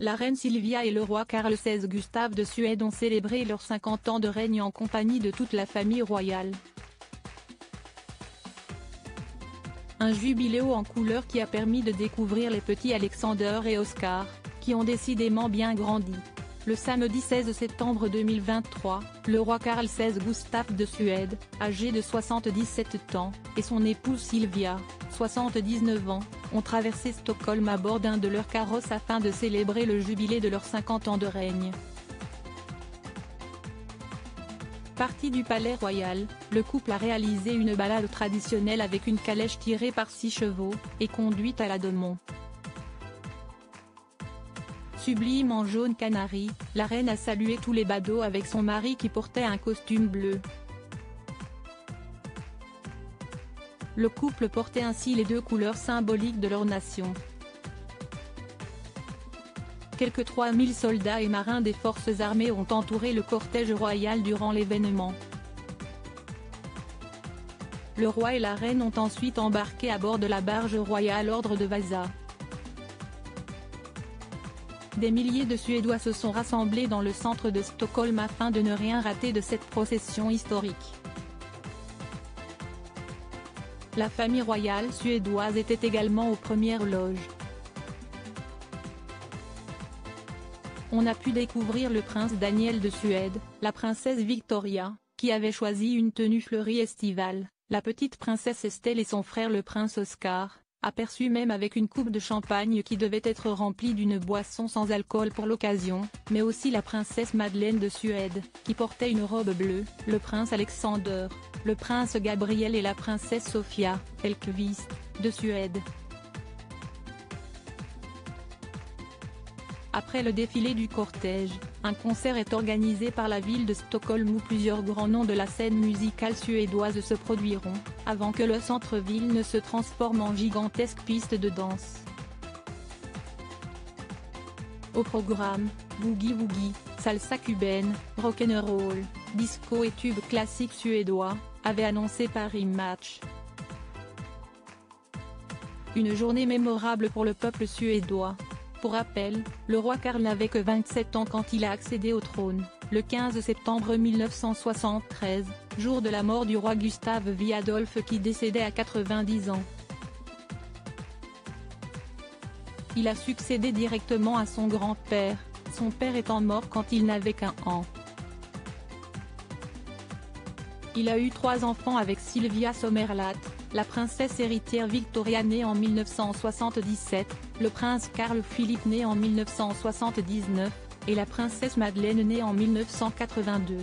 La reine Sylvia et le roi Carl XVI Gustave de Suède ont célébré leurs 50 ans de règne en compagnie de toute la famille royale. Un jubiléo en couleur qui a permis de découvrir les petits Alexander et Oscar, qui ont décidément bien grandi. Le samedi 16 septembre 2023, le roi Carl XVI Gustave de Suède, âgé de 77 ans, et son épouse Sylvia, 79 ans, ont traversé Stockholm à bord d'un de leurs carrosses afin de célébrer le jubilé de leurs 50 ans de règne. Parti du palais royal, le couple a réalisé une balade traditionnelle avec une calèche tirée par 6 chevaux, et conduite à la Daumont. Sublime en jaune canari, la reine a salué tous les badauds avec son mari qui portait un costume bleu. Le couple portait ainsi les 2 couleurs symboliques de leur nation. Quelques 3000 soldats et marins des forces armées ont entouré le cortège royal durant l'événement. Le roi et la reine ont ensuite embarqué à bord de la barge royale Ordre de Vasa. Des milliers de Suédois se sont rassemblés dans le centre de Stockholm afin de ne rien rater de cette procession historique. La famille royale suédoise était également aux premières loges. On a pu découvrir le prince Daniel de Suède, la princesse Victoria, qui avait choisi une tenue fleurie estivale, la petite princesse Estelle et son frère le prince Oscar, aperçus même avec une coupe de champagne qui devait être remplie d'une boisson sans alcool pour l'occasion, mais aussi la princesse Madeleine de Suède, qui portait une robe bleue, le prince Alexander, le prince Gabriel et la princesse Sofia, Elkvist, de Suède. Après le défilé du cortège, un concert est organisé par la ville de Stockholm où plusieurs grands noms de la scène musicale suédoise se produiront, avant que le centre-ville ne se transforme en gigantesque piste de danse. Au programme, boogie-woogie, salsa cubaine, rock'n'roll, disco et tubes classiques suédois, avait annoncé Paris Match. Une journée mémorable pour le peuple suédois. Pour rappel, le roi Carl n'avait que 27 ans quand il a accédé au trône, le 15 septembre 1973, jour de la mort du roi Gustave V Adolphe qui décédait à 90 ans. Il a succédé directement à son grand-père, son père étant mort quand il n'avait qu'1 an. Il a eu 3 enfants avec Sylvia Sommerlath, la princesse héritière Victoria née en 1977, le prince Carl Philippe né en 1979, et la princesse Madeleine née en 1982.